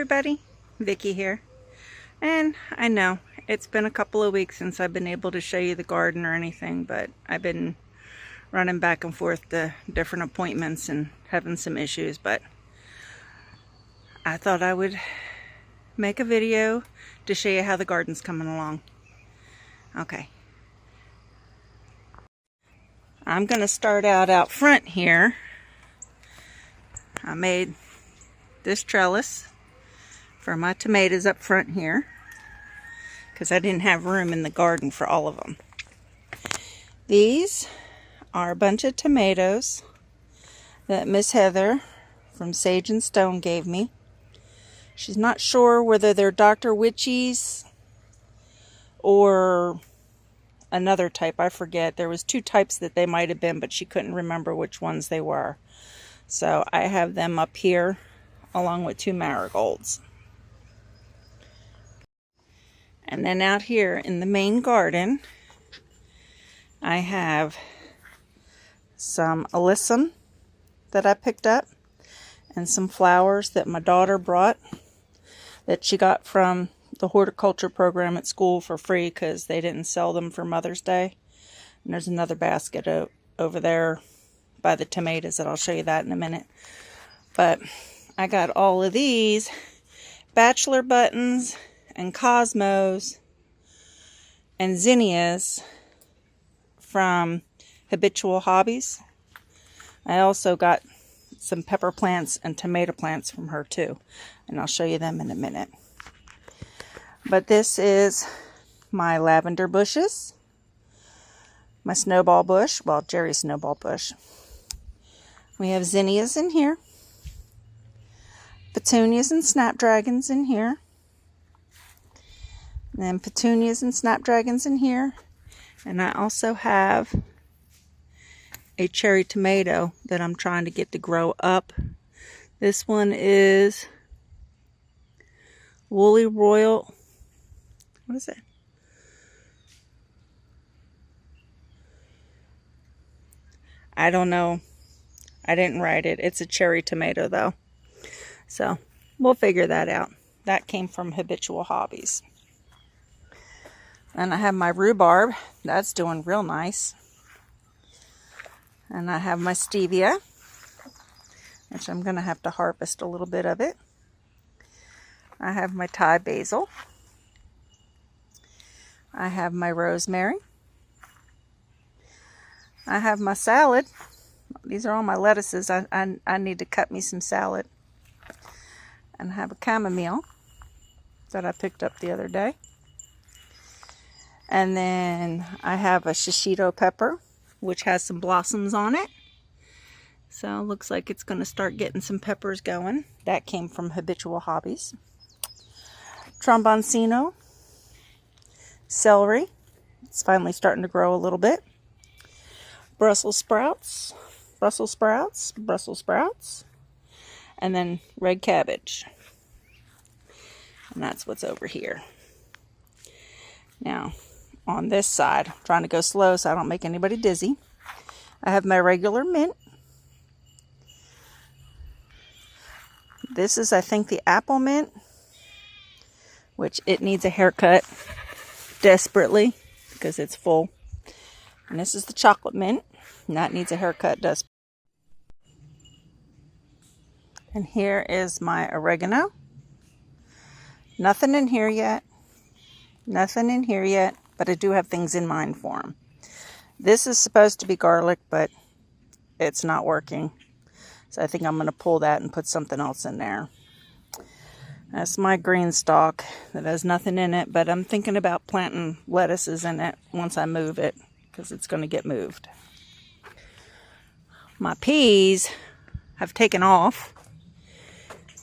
everybody, Vicky here. And I know it's been a couple of weeks since I've been able to show you the garden or anything, but I've been running back and forth to different appointments and having some issues, but I thought I would make a video to show you how the garden's coming along. Okay. I'm gonna start out front here. I made this trellis for my tomatoes up front here because I didn't have room in the garden for all of them. These are a bunch of tomatoes that Miss Heather from Sage and Stone gave me. She's not sure whether they're Dr. Witchy's or another type. I forget. There was two types that they might have been, but she couldn't remember which ones they were. So I have them up here along with two marigolds. And then out here in the main garden, I have some alyssum that I picked up and some flowers that my daughter brought that she got from the horticulture program at school for free because they didn't sell them for Mother's Day. And there's another basket over there by the tomatoes that I'll show you that in a minute. But I got all of these bachelor buttons and cosmos and zinnias from Habitual Hobbies. I also got some pepper plants and tomato plants from her too, and I'll show you them in a minute. But this is my lavender bushes, my snowball bush, well, Jerry's snowball bush. We have zinnias in here, petunias and snapdragons in here, and then petunias and snapdragons in here. And I also have a cherry tomato that I'm trying to get to grow up. This one is Woolly Royal. What is it? I don't know. I didn't write it. It's a cherry tomato though. So we'll figure that out. That came from Habitual Hobbies. And I have my rhubarb. That's doing real nice. And I have my stevia, which I'm going to have to harvest a little bit of it. I have my Thai basil. I have my rosemary. I have my salad. These are all my lettuces. I need to cut me some salad. And I have a chamomile that I picked up the other day. And then I have a shishito pepper, which has some blossoms on it. So it looks like it's going to start getting some peppers going. That came from Habitual Hobbies. Tromboncino. Celery. It's finally starting to grow a little bit. Brussels sprouts. Brussels sprouts. Brussels sprouts. And then red cabbage. And that's what's over here. Now, on this side, I'm trying to go slow so I don't make anybody dizzy. I have my regular mint. This is, I think, the apple mint, which it needs a haircut desperately because it's full. And this is the chocolate mint, and that needs a haircut desperately. And here is my oregano. Nothing in here yet. Nothing in here yet, but I do have things in mind for them. This is supposed to be garlic, but it's not working. So I think I'm going to pull that and put something else in there. That's my green stalk that has nothing in it, but I'm thinking about planting lettuces in it once I move it because it's going to get moved. My peas have taken off,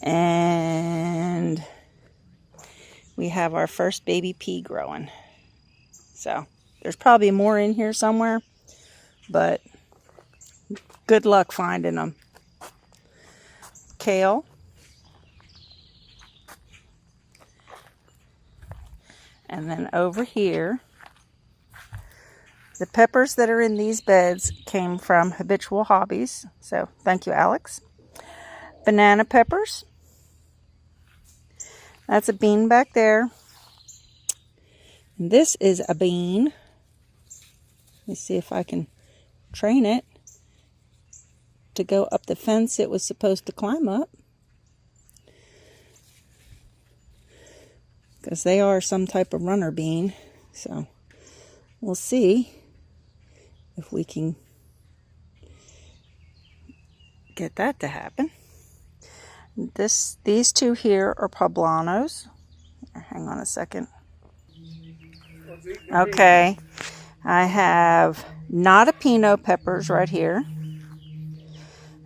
and we have our first baby pea growing. So there's probably more in here somewhere, but good luck finding them. Kale. And then over here, the peppers that are in these beds came from Habitual Hobbies. So thank you, Alex. Banana peppers. That's a bean back there. And this is a bean. Let me see if I can train it to go up the fence it was supposed to climb up. Because they are some type of runner bean. So we'll see if we can get that to happen. These two here are poblanos. Hang on a second. Okay, I have jalapeno peppers right here,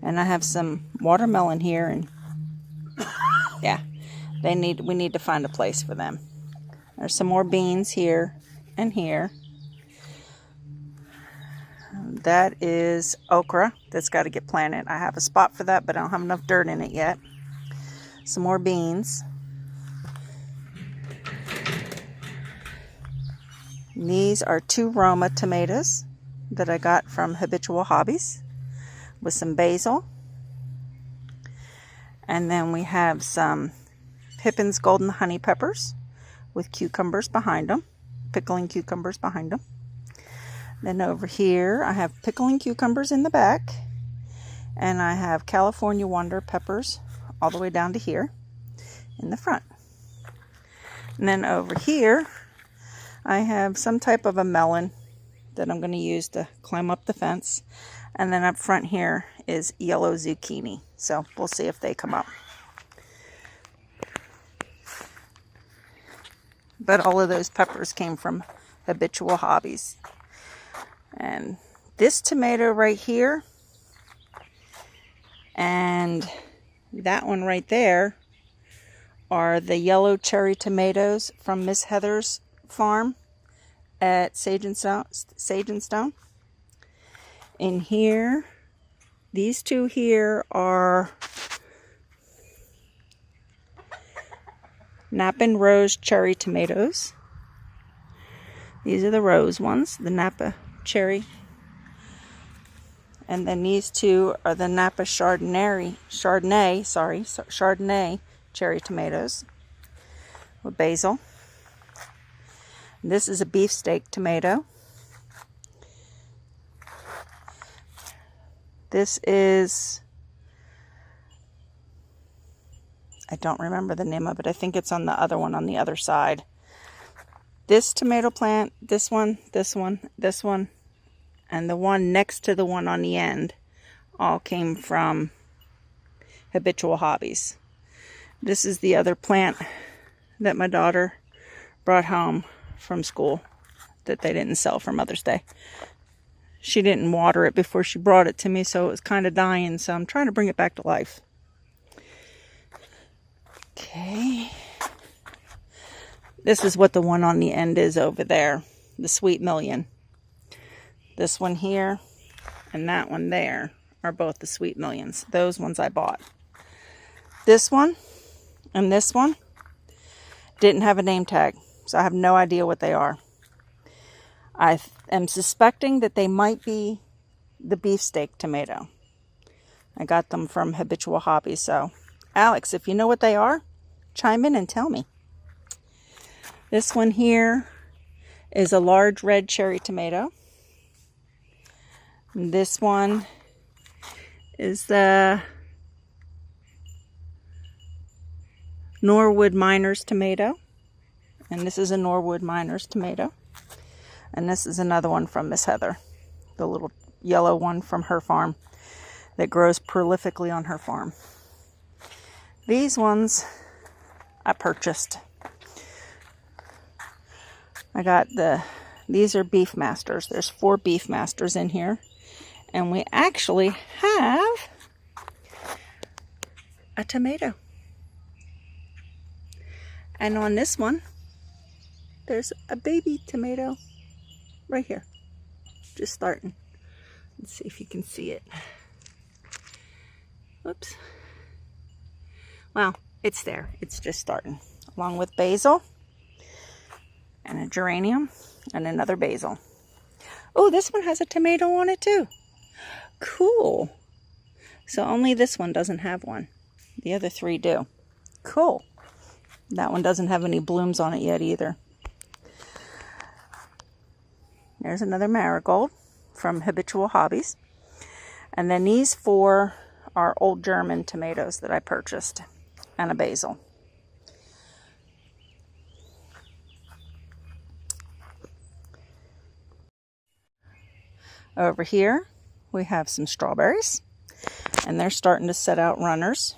and I have some watermelon here, and yeah, we need to find a place for them. There's some more beans here and here. That is okra that's got to get planted. I have a spot for that, but I don't have enough dirt in it yet. Some more beans. And these are 2 Roma tomatoes that I got from Habitual Hobbies with some basil. And then we have some Pippin's Golden Honey Peppers with cucumbers behind them, pickling cucumbers behind them. Then over here I have pickling cucumbers in the back, and I have California Wonder peppers all the way down to here in the front. And then over here I have some type of a melon that I'm going to use to climb up the fence. And then up front here is yellow zucchini. So we'll see if they come up. But all of those peppers came from Habitual Hobbies. And this tomato right here and that one right there are the yellow cherry tomatoes from Miss Heather's farm at Sage and Stone. In here, these two here are Napa Rose cherry tomatoes. These are the rose ones, the Napa cherry. And then these two are the Napa Chardonnay cherry tomatoes with basil. This is a beefsteak tomato. This is, I don't remember the name of it. I think it's on the other one on the other side. This tomato plant, this one, and the one next to the one on the end all came from Habitual Hobbies. This is the other plant that my daughter brought home from school that they didn't sell for Mother's Day. She didn't water it before she brought it to me, so it was kind of dying, so I'm trying to bring it back to life. Okay. This is what the one on the end is over there, the Sweet Million. This one here and that one there are both the Sweet Millions. Those ones I bought. This one and this one didn't have a name tag, so I have no idea what they are. I am suspecting that they might be the beefsteak tomato. I got them from Habitual Hobbies, so Alex, if you know what they are, chime in and tell me. This one here is a large red cherry tomato. And this one is the Norwood Miners tomato. And this is a Norwood Miners tomato. And this is another one from Miss Heather, the little yellow one from her farm that grows prolifically on her farm. These ones I purchased. These are Beef Masters. There's 4 Beef Masters in here. And we actually have a tomato. And on this one, there's a baby tomato right here. Just starting. Let's see if you can see it. Whoops. Well, it's there. It's just starting. Along with basil and a geranium and another basil. Oh, this one has a tomato on it too. Cool. So only this one doesn't have one. The other 3 do. Cool. That one doesn't have any blooms on it yet either. There's another marigold from Habitual Hobbies. And then these 4 are old German tomatoes that I purchased, and a basil. Over here we have some strawberries, and they're starting to set out runners.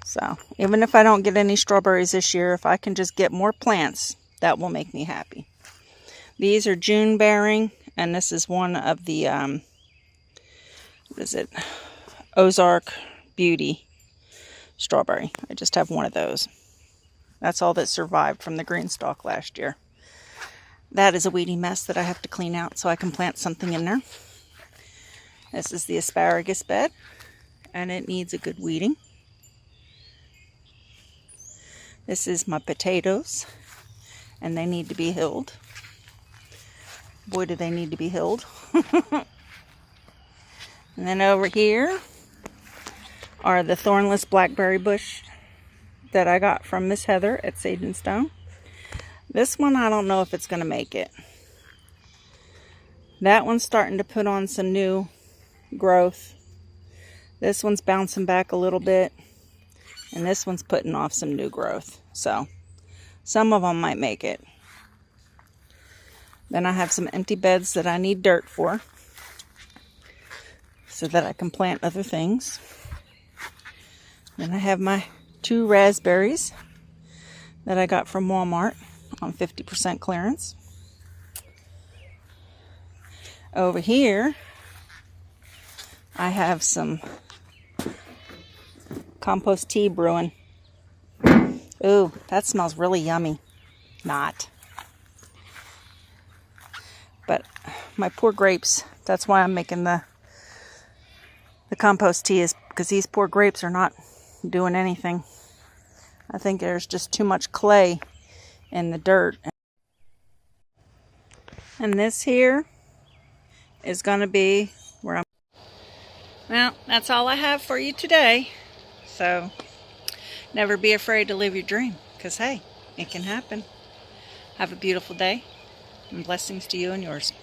So even if I don't get any strawberries this year, if I can just get more plants, that will make me happy. These are June bearing, and this is one of the, what is it? Ozark Beauty strawberry. I just have one of those. That's all that survived from the green stalk last year. That is a weedy mess that I have to clean out so I can plant something in there. This is the asparagus bed, and it needs a good weeding. This is my potatoes, and they need to be hilled. Boy, do they need to be hilled. And then over here are the thornless blackberry bush that I got from Miss Heather at Sage and Stone. This one, I don't know if it's going to make it. That one's starting to put on some new growth. This one's bouncing back a little bit. And this one's putting off some new growth. So, some of them might make it. Then I have some empty beds that I need dirt for, so that I can plant other things. Then I have my 2 raspberries that I got from Walmart on 50% clearance. Over here, I have some compost tea brewing. Ooh, that smells really yummy. Not. But my poor grapes, that's why I'm making the compost tea, is because these poor grapes are not doing anything. I think there's just too much clay in the dirt. And this here is going to be where I'm... Well, that's all I have for you today. So, never be afraid to live your dream, because hey, it can happen. Have a beautiful day, and blessings to you and yours.